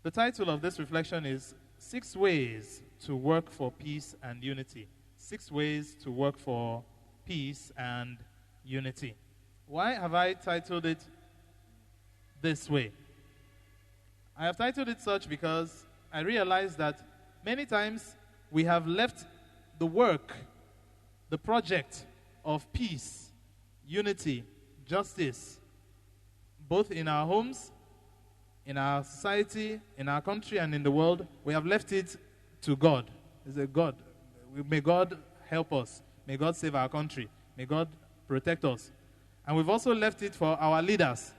The title of this reflection is 6 Ways to Work for Peace and Unity. 6 ways to work for peace and unity. Why have I titled it this way? I have titled it such because I realize that many times we have left the work, the project of peace, unity, justice, both in our homes, in our society, in our country, and in the world. We have left it to God. It's a God. May God help us. May God save our country. May God protect us. And we've also left it for our leaders.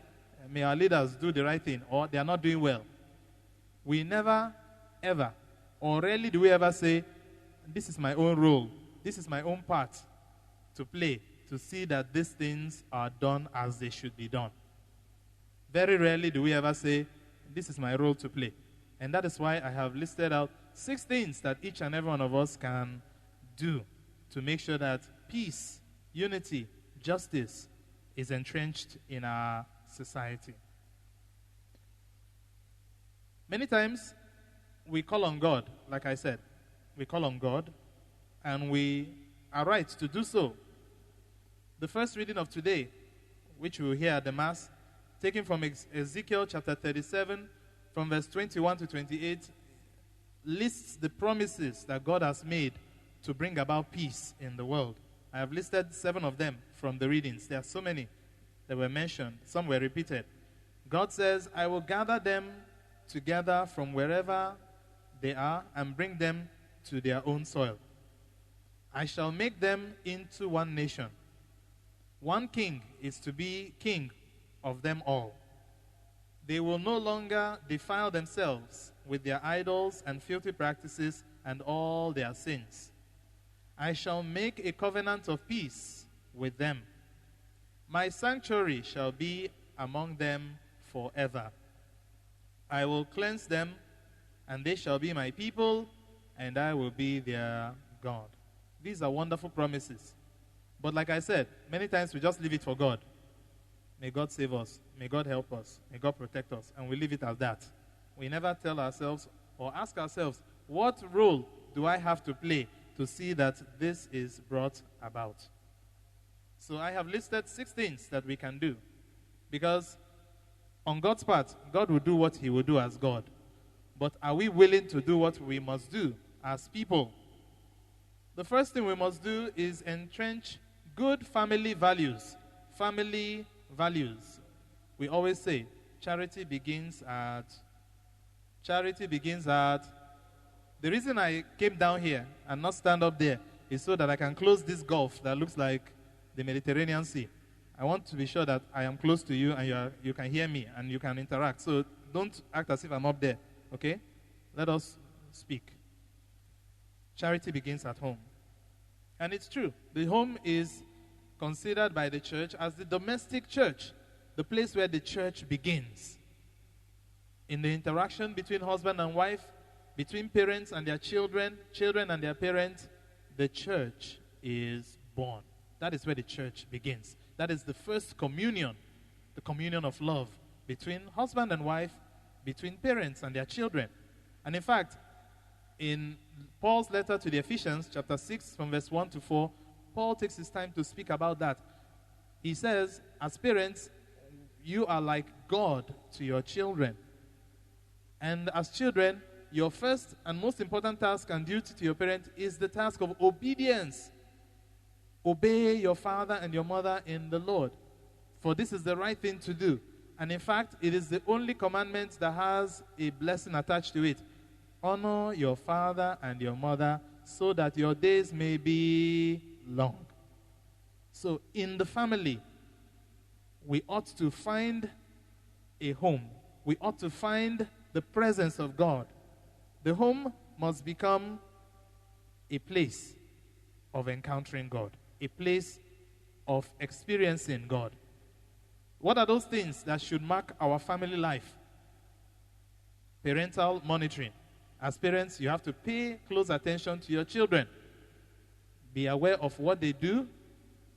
May our leaders do the right thing, or they are not doing well. We never, ever, or rarely do we ever say, this is my own role. This is my own part to play, to see that these things are done as they should be done. Very rarely do we ever say, this is my role to play. And that is why I have listed out 6 things that each and every one of us can do to make sure that peace, unity, justice is entrenched in our society. Many times, we call on God, like I said. We call on God, and we are right to do so. The first reading of today, which we will hear at the Mass, taken from Ezekiel chapter 37, from verse 21 to 28, lists the promises that God has made to bring about peace in the world. I have listed 7 of them from the readings. There are so many that were mentioned. Some were repeated. God says, I will gather them together from wherever they are and bring them to their own soil. I shall make them into one nation. One king is to be king of them all. They will no longer defile themselves with their idols and filthy practices and all their sins. I shall make a covenant of peace with them. My sanctuary shall be among them forever. I will cleanse them, and they shall be my people, and I will be their God. These are wonderful promises. But like I said, many times we just leave it for God. May God save us. May God help us. May God protect us. And we leave it as that. We never tell ourselves or ask ourselves, what role do I have to play to see that this is brought about? So I have listed 6 things that we can do. Because on God's part, God will do what he will do as God. But are we willing to do what we must do as people? The first thing we must do is entrench good family values. Family values. We always say, charity begins at. The reason I came down here and not stand up there is so that I can close this gulf that looks like the Mediterranean Sea. I want to be sure that I am close to you and you can hear me and you can interact. So don't act as if I'm up there, okay? Let us speak. Charity begins at home. And it's true. The home is considered by the church as the domestic church, the place where the church begins. In the interaction between husband and wife, between parents and their children, children and their parents, the church is born. That is where the church begins. That is the first communion, the communion of love between husband and wife, between parents and their children. And in fact, in Paul's letter to the Ephesians, chapter 6, from verse 1 to 4, Paul takes his time to speak about that. He says, as parents, you are like God to your children. And as children, your first and most important task and duty to your parent is the task of obedience. Obey your father and your mother in the Lord, for this is the right thing to do. And in fact, it is the only commandment that has a blessing attached to it. Honor your father and your mother so that your days may be long. So in the family, we ought to find a home. We ought to find the presence of God. The home must become a place of encountering God, a place of experiencing God. What are those things that should mark our family life? Parental monitoring. As parents, you have to pay close attention to your children. Be aware of what they do.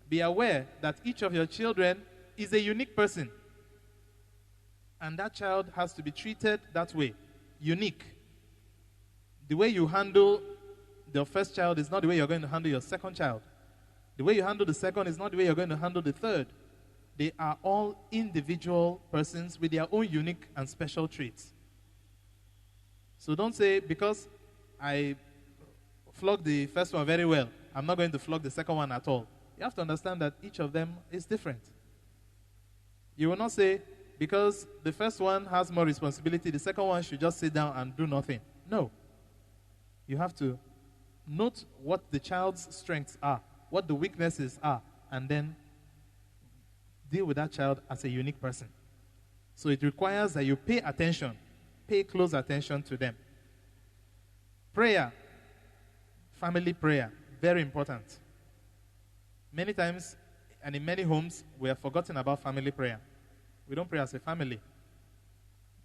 Be aware that each of your children is a unique person. And that child has to be treated that way. unique. The way you handle your first child is not the way you're going to handle your second child. The way you handle the second is not the way you're going to handle the third. They are all individual persons with their own unique and special traits. So don't say, because I flogged the first one very well, I'm not going to flog the second one at all. You have to understand that each of them is different. You will not say, because the first one has more responsibility, the second one should just sit down and do nothing. No. You have to note what the child's strengths are, what the weaknesses are, and then deal with that child as a unique person. So it requires that you pay attention, pay close attention to them. Prayer, family prayer, very important. Many times, and in many homes, we have forgotten about family prayer. We don't pray as a family.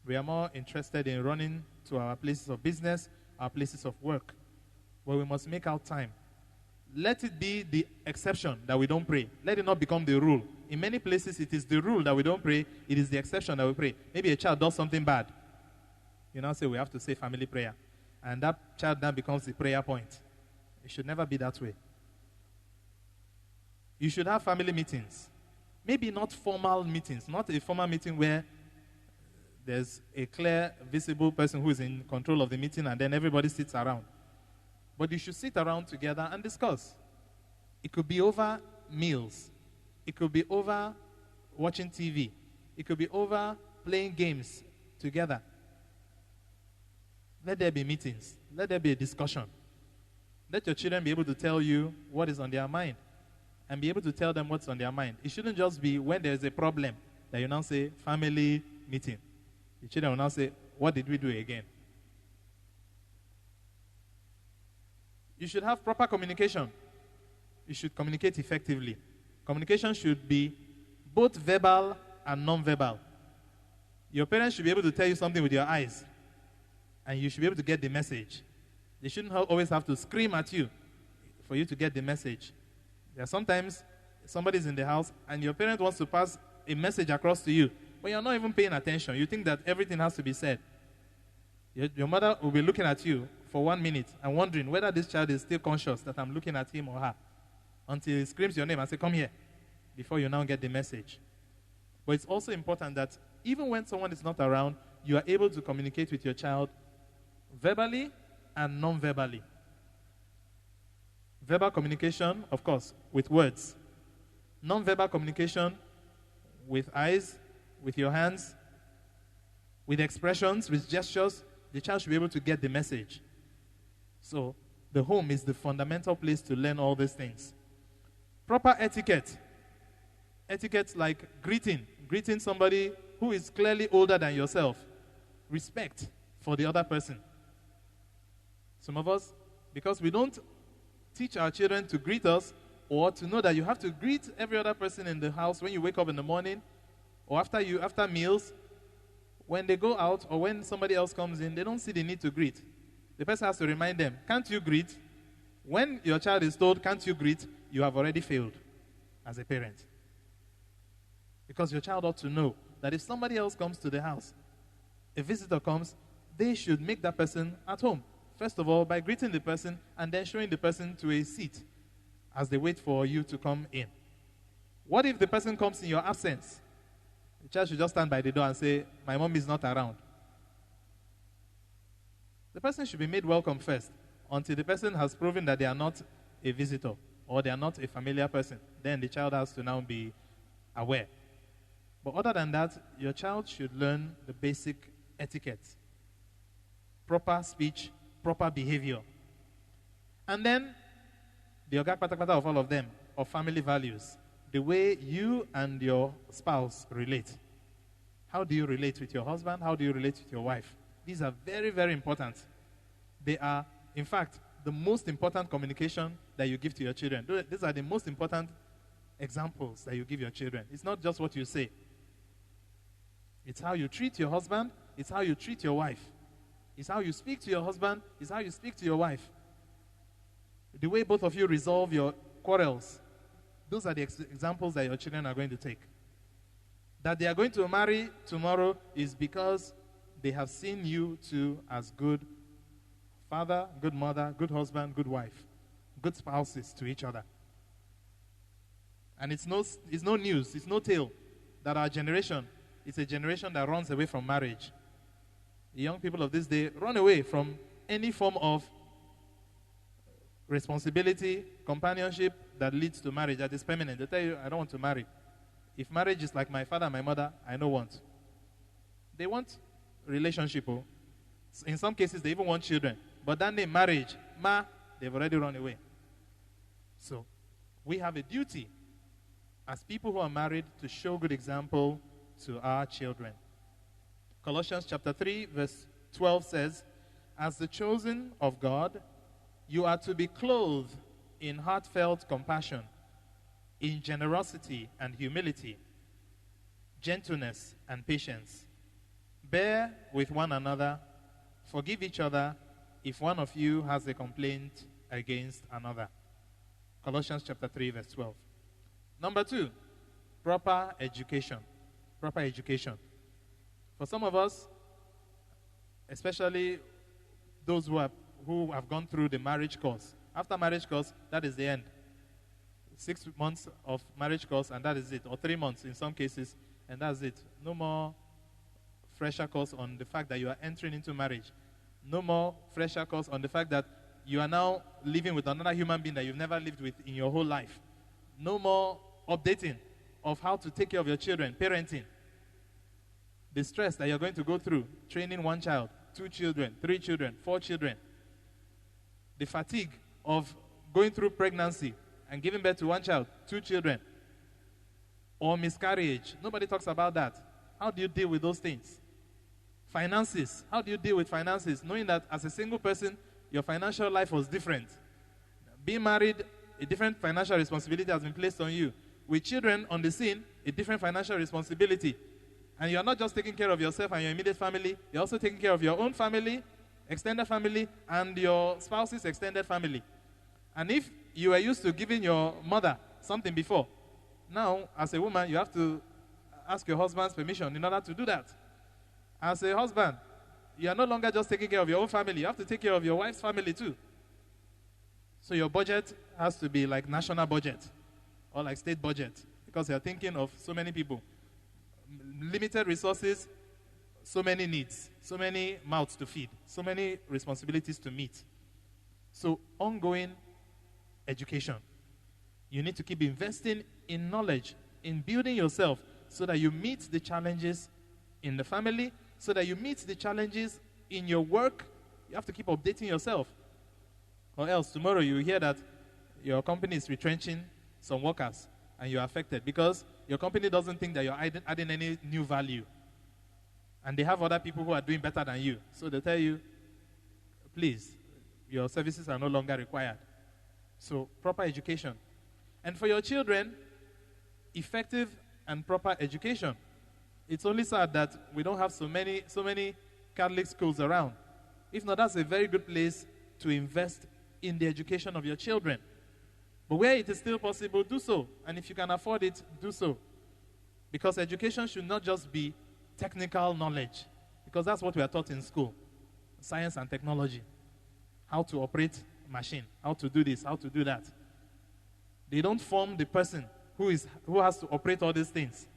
We are more interested in running to our places of business, our places of work, where we must make out time. Let it be the exception that we don't pray. Let it not become the rule. In many places, it is the rule that we don't pray. It is the exception that we pray. Maybe a child does something bad. You now say we have to say family prayer. And that child then becomes the prayer point. It should never be that way. You should have family meetings. Maybe not formal meetings, not a formal meeting where there's a clear, visible person who is in control of the meeting and then everybody sits around. But you should sit around together and discuss. It could be over meals. It could be over watching TV. It could be over playing games together. Let there be meetings. Let there be a discussion. Let your children be able to tell you what is on their mind and be able to tell them what's on their mind. It shouldn't just be when there's a problem that you now say family meeting. The children will now say, what did we do again? You should have proper communication. You should communicate effectively. Communication should be both verbal and non-verbal. Your parents should be able to tell you something with your eyes, and you should be able to get the message. They shouldn't always have to scream at you for you to get the message. There are sometimes somebody's in the house, and your parent wants to pass a message across to you, but you're not even paying attention. You think that everything has to be said. Your mother will be looking at you for 1 minute and wondering whether this child is still conscious that I'm looking at him or her, until he screams your name and say, come here, before you now get the message. But it's also important that even when someone is not around, you are able to communicate with your child verbally and non-verbally. Verbal communication, of course, with words. Non-verbal communication with eyes, with your hands, with expressions, with gestures. The child should be able to get the message. So, the home is the fundamental place to learn all these things. Proper etiquette. Etiquette like greeting somebody who is clearly older than yourself. Respect for the other person. Some of us, because we don't teach our children to greet us, or to know that you have to greet every other person in the house when you wake up in the morning, or after meals, when they go out or when somebody else comes in, they don't see the need to greet. The person has to remind them, can't you greet? When your child is told, can't you greet, you have already failed as a parent. Because your child ought to know that if somebody else comes to the house, a visitor comes, they should make that person at home. First of all, by greeting the person and then showing the person to a seat as they wait for you to come in. What if the person comes in your absence? The child should just stand by the door and say, my mom is not around. The person should be made welcome first until the person has proven that they are not a visitor or they are not a familiar person. Then the child has to now be aware. But other than that, your child should learn the basic etiquette, proper speech, proper behavior. And then, the oga kpatakpata of all of them, of family values, the way you and your spouse relate. How do you relate with your husband? How do you relate with your wife? These are very, very important. They are, in fact, the most important communication that you give to your children. These are the most important examples that you give your children. It's not just what you say. It's how you treat your husband. It's how you treat your wife. It's how you speak to your husband. It's how you speak to your wife. The way both of you resolve your quarrels. Those are the examples that your children are going to take. That they are going to marry tomorrow is because they have seen you two as good father, good mother, good husband, good wife, good spouses to each other. And it's no news, it's no tale that our generation is a generation that runs away from marriage. The young people of this day run away from any form of responsibility, companionship that leads to marriage, that is permanent. They tell you, I don't want to marry. If marriage is like my father and my mother, I don't want. They want relationship. Oh. In some cases, they even want children. But that name, marriage, they've already run away. So, we have a duty as people who are married to show good example to our children. Colossians chapter 3, verse 12 says, as the chosen of God, you are to be clothed in heartfelt compassion, in generosity and humility, gentleness and patience. Bear with one another, forgive each other if one of you has a complaint against another. Colossians chapter 3, verse 12. Number 2, proper education. Proper education. For some of us, especially those who have gone through the marriage course, after marriage course, that is the end. 6 months of marriage course, and that is it. Or 3 months in some cases, and that's it. No more fresher course on the fact that you are entering into marriage. No more fresher course on the fact that you are now living with another human being that you've never lived with in your whole life. No more updating of how to take care of your children, parenting. The stress that you're going to go through, training 1 child, 2 children, 3 children, 4 children. The fatigue of going through pregnancy and giving birth to 1 child, 2 children. Or miscarriage. Nobody talks about that. How do you deal with those things? Finances. How do you deal with finances? Knowing that as a single person, your financial life was different. Being married, a different financial responsibility has been placed on you. With children on the scene, a different financial responsibility. And you're not just taking care of yourself and your immediate family, you're also taking care of your own family, extended family, and your spouse's extended family. And if you were used to giving your mother something before, now, as a woman, you have to ask your husband's permission in order to do that. As a husband, you are no longer just taking care of your own family, you have to take care of your wife's family too. So your budget has to be like national budget or like state budget because you're thinking of so many people. Limited resources, so many needs, so many mouths to feed, so many responsibilities to meet. So ongoing education. You need to keep investing in knowledge, in building yourself so that you meet the challenges in the family, so that you meet the challenges in your work. You have to keep updating yourself. Or else tomorrow you hear that your company is retrenching some workers and you're affected because your company doesn't think that you're adding any new value. And they have other people who are doing better than you. So they tell you, please, your services are no longer required. So proper education. And for your children, effective and proper education. It's only sad that we don't have so many Catholic schools around. If not, that's a very good place to invest in the education of your children. But where it is still possible, do so. And if you can afford it, do so. Because education should not just be technical knowledge. Because that's what we are taught in school. Science and technology. How to operate a machine. How to do this, how to do that. They don't form the person who has to operate all these things.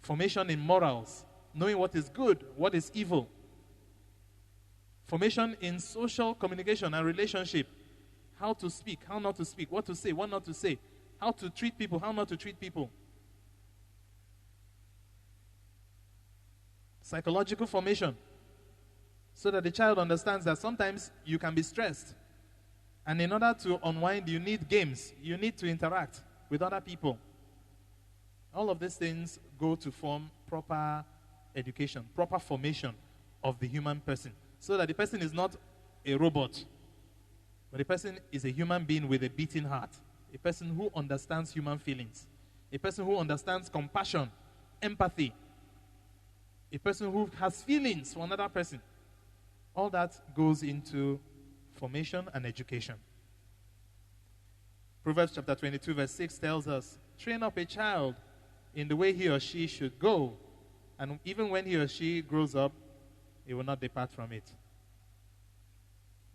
Formation in morals. Knowing what is good, what is evil. Formation in social communication and relationship. How to speak, how not to speak, what to say, what not to say. How to treat people, how not to treat people. Psychological formation. So that the child understands that sometimes you can be stressed. And in order to unwind, you need games. You need to interact with other people. All of these things go to form proper education, proper formation of the human person. So that the person is not a robot, but the person is a human being with a beating heart. A person who understands human feelings. A person who understands compassion, empathy. A person who has feelings for another person. All that goes into formation and education. Proverbs chapter 22 verse 6 tells us, train up a child in the way he or she should go, And even when he or she grows up, he will not depart from it.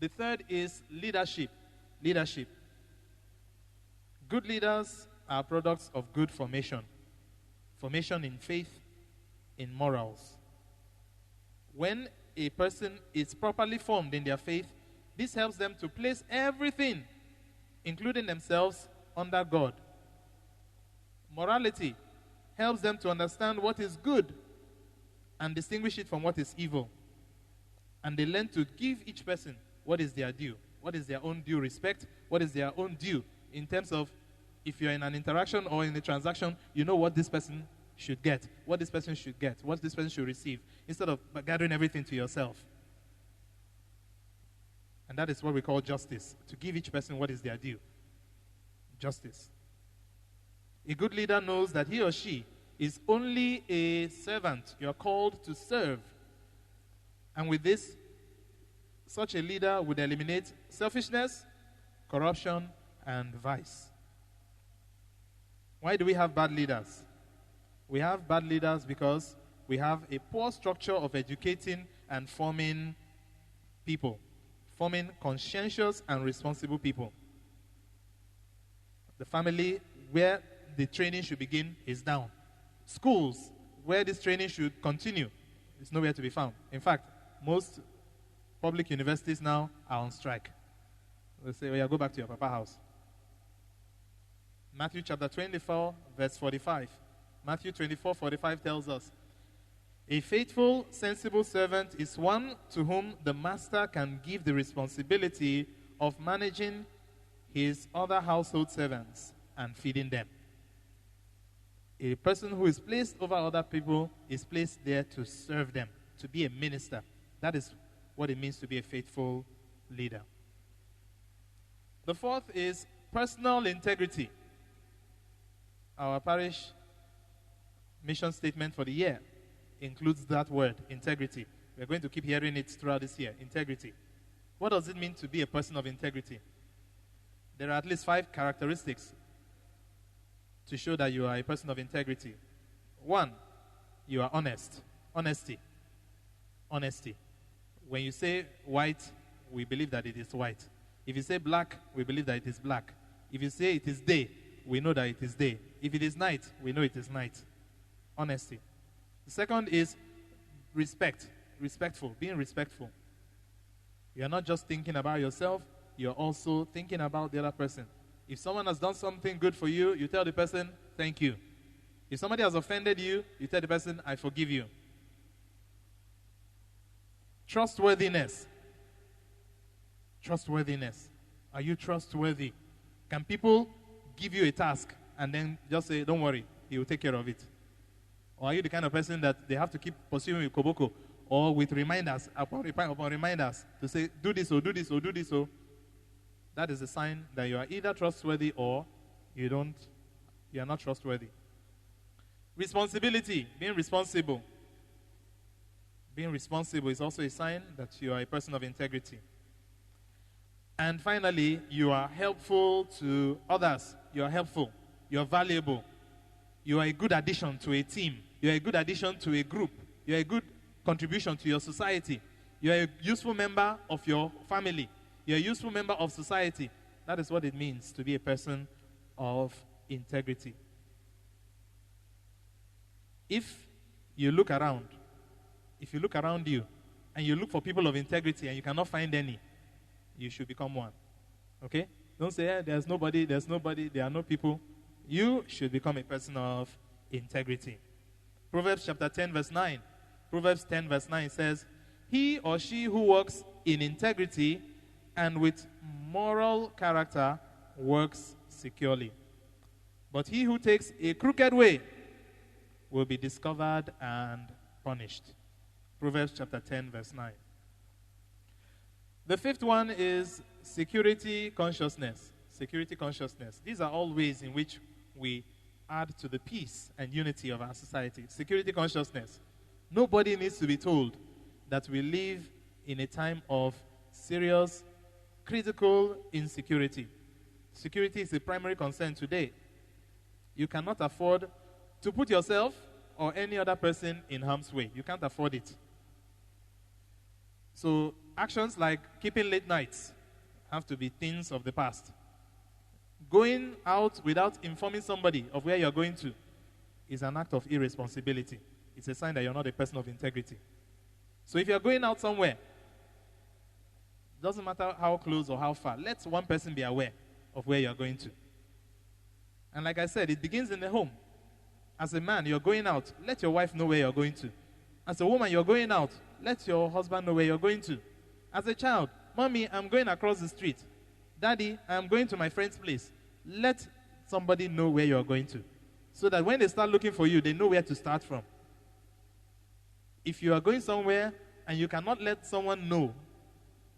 The third is leadership. Leadership. Good leaders are products of good formation. Formation in faith, in morals. When a person is properly formed in their faith, this helps them to place everything, including themselves, under God. Morality helps them to understand what is good and distinguish it from what is evil. And they learn to give each person what is their due, what is their own due respect, what is their own due in terms of if you're in an interaction or in a transaction, you know what this person should get, what this person should get, what this person should receive, instead of gathering everything to yourself. And that is what we call justice, to give each person what is their due. Justice. A good leader knows that he or she is only a servant. You are called to serve. And with this, such a leader would eliminate selfishness, corruption, and vice. Why do we have bad leaders? We have bad leaders because we have a poor structure of educating and forming people, forming conscientious and responsible people. The family where the training should begin is down. Schools where this training should continue is nowhere to be found. In fact, most public universities now are on strike. They say, oh yeah, go back to your papa house. Matthew chapter 24, verse 45. Matthew 24:45 tells us, a faithful, sensible servant is one to whom the master can give the responsibility of managing his other household servants and feeding them. A person who is placed over other people is placed there to serve them, to be a minister. That is what it means to be a faithful leader. The fourth is personal integrity. Our parish mission statement for the year includes that word, integrity. We're going to keep hearing it throughout this year, integrity. What does it mean to be a person of integrity? There are at least 5 characteristics to show that you are a person of integrity. 1, you are honest. Honesty. Honesty. When you say white, we believe that it is white. If you say black, we believe that it is black. If you say it is day, we know that it is day. If it is night, we know it is night. Honesty. The second is respect. Respectful. Being respectful. You are not just thinking about yourself, you're also thinking about the other person. If someone has done something good for you, you tell the person, thank you. If somebody has offended you, you tell the person, I forgive you. Trustworthiness. Trustworthiness. Are you trustworthy? Can people give you a task and then just say, don't worry, he will take care of it? Or are you the kind of person that they have to keep pursuing with koboko or with reminders upon reminders to say, do this or do this or do this or? That is a sign that you are either trustworthy or you are not trustworthy. Responsibility, being responsible. Being responsible is also a sign that you are a person of integrity. And finally, you are helpful to others. You are helpful. You are valuable. You are a good addition to a team. You are a good addition to a group. You are a good contribution to your society. You are a useful member of your family. You are a useful member of society. That is what it means to be a person of integrity. If you look around you, and you look for people of integrity and you cannot find any, you should become one. Okay? Don't say, there's nobody, there are no people. You should become a person of integrity. Proverbs chapter 10, verse 9. Proverbs 10, verse 9 says, he or she who works in integrity and with moral character works securely. But he who takes a crooked way will be discovered and punished. Proverbs chapter 10, verse 9. The fifth one is security consciousness. Security consciousness. These are all ways in which we add to the peace and unity of our society. Security consciousness. Nobody needs to be told that we live in a time of serious, critical insecurity. Security is a primary concern today. You cannot afford to put yourself or any other person in harm's way. You can't afford it. So actions like keeping late nights have to be things of the past. Going out without informing somebody of where you're going to is an act of irresponsibility. It's a sign that you're not a person of integrity. So if you're going out somewhere, doesn't matter how close or how far, let one person be aware of where you're going to. And like I said, it begins in the home. As a man, you're going out, let your wife know where you're going to. As a woman, you're going out, let your husband know where you're going to. As a child, Mommy, I'm going across the street. Daddy, I'm going to my friend's place. Let somebody know where you're going to. So that when they start looking for you, they know where to start from. If you are going somewhere and you cannot let someone know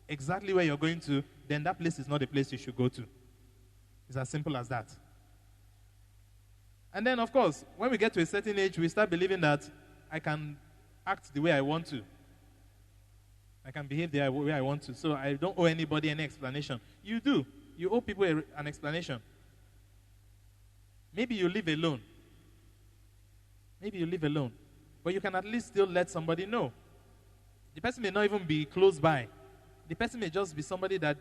exactly where you're going to, then that place is not a place you should go to. It's as simple as that. And then, of course, when we get to a certain age, we start believing that I can act the way I want to. I can behave the way I want to. So I don't owe anybody any explanation. You do. You owe people an explanation. Maybe you live alone. But you can at least still let somebody know. The person may not even be close by. The person may just be somebody that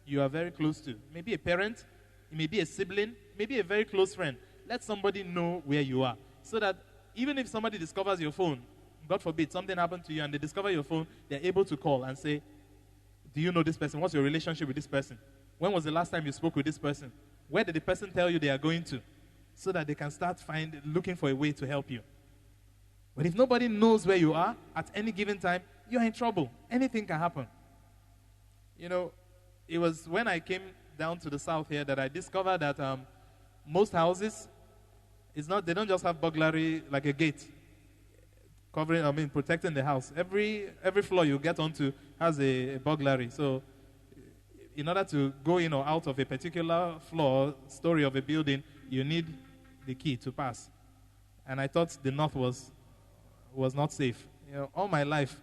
you are very close to. Maybe a parent, it may be a sibling, maybe a very close friend. Let somebody know where you are. So that even if somebody discovers your phone, God forbid, something happened to you and they discover your phone, they're able to call and say, do you know this person? What's your relationship with this person? When was the last time you spoke with this person? Where did the person tell you they are going to? So that they can start looking for a way to help you. But if nobody knows where you are at any given time, you're in trouble. Anything can happen. You know, it was when I came down to the south here that I discovered that most houses, they don't just have burglary like a gate protecting the house. Every floor you get onto has a burglary. So in order to go in or out of a particular story of a building, you need the key to pass. And I thought the north was not safe. You know, all my life,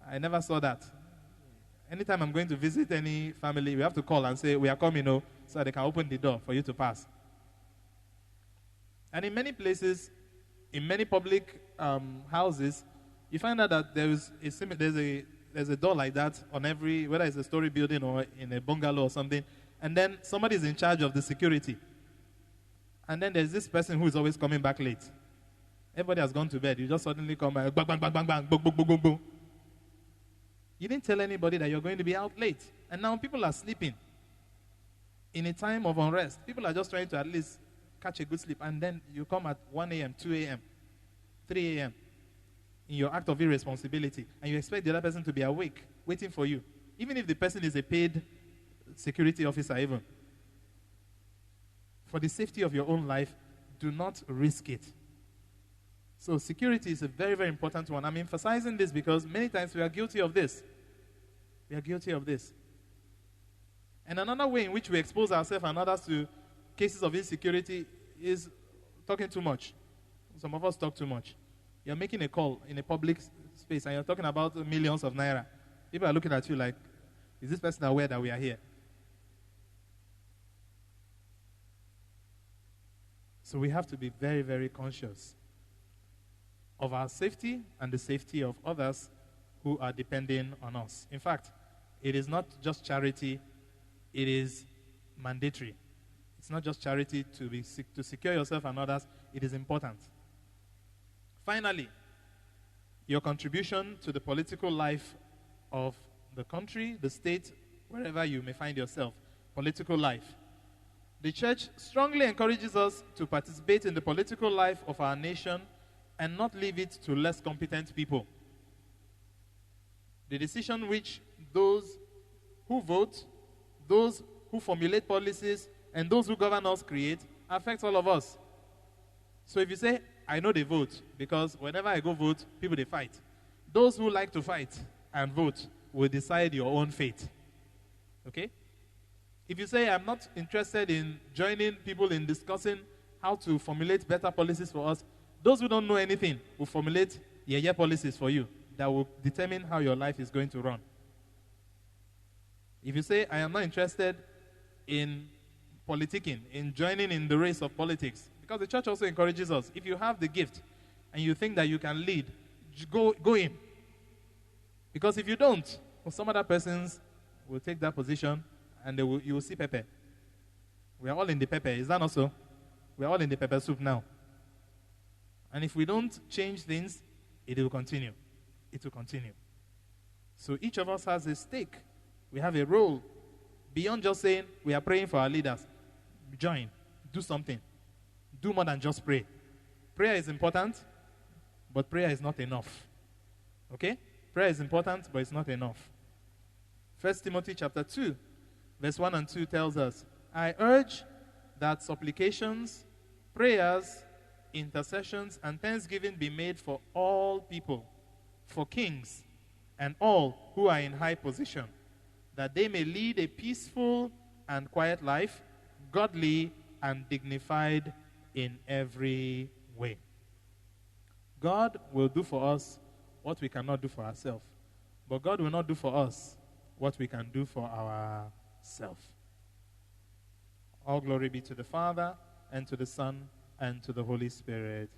I never saw that. Anytime I'm going to visit any family, we have to call and say, we are coming, so they can open the door for you to pass. And in many places, in many public houses, you find out that there's a door like that on every, whether it's a story building or in a bungalow or something, and then somebody's in charge of the security. And then there's this person who is always coming back late. Everybody has gone to bed. You just suddenly come back, bang, bang, bang, bang, bang, boom, boom, boom, boom, boom. You didn't tell anybody that you're going to be out late. And now people are sleeping. In a time of unrest, people are just trying to at least catch a good sleep. And then you come at 1 a.m., 2 a.m., 3 a.m. in your act of irresponsibility. And you expect the other person to be awake, waiting for you. Even if the person is a paid security officer even. For the safety of your own life, do not risk it. So security is a very, very important one. I'm emphasizing this because many times we are guilty of this. We are guilty of this. And another way in which we expose ourselves and others to cases of insecurity is talking too much. Some of us talk too much. You're making a call in a public space and you're talking about millions of naira. People are looking at you like, is this person aware that we are here? So we have to be very, very conscious of our safety and the safety of others who are depending on us. In fact, it is not just charity, it is mandatory. It's not just charity to secure yourself and others, it is important. Finally, your contribution to the political life of the country, the state, wherever you may find yourself, political life. The church strongly encourages us to participate in the political life of our nation and not leave it to less competent people. The decision which those who vote, those who formulate policies, and those who govern us create affects all of us. So if you say, I know they vote, because whenever I go vote, people they fight. Those who like to fight and vote will decide your own fate. Okay? If you say, I'm not interested in joining people in discussing how to formulate better policies for us, those who don't know anything will formulate policies for you that will determine how your life is going to run. If you say, I am not interested in politicking, in joining in the race of politics, because the church also encourages us, if you have the gift, and you think that you can lead, go in. Because if you don't, well, some other persons will take that position and you will see pepper. We are all in the pepper. Is that not so? We are all in the pepper soup now. And if we don't change things, it will continue. It will continue. So each of us has a stake. We have a role. Beyond just saying, we are praying for our leaders. Join. Do something. Do more than just pray. Prayer is important, but prayer is not enough. Okay? Prayer is important, but it's not enough. 1 Timothy chapter 2, verse 1 and 2 tells us, I urge that supplications, prayers, intercessions, and thanksgiving be made for all people, for kings, and all who are in high position, that they may lead a peaceful and quiet life, godly and dignified in every way. God will do for us what we cannot do for ourselves, but God will not do for us what we can do for ourselves. All glory be to the Father, and to the Son, and to the Holy Spirit.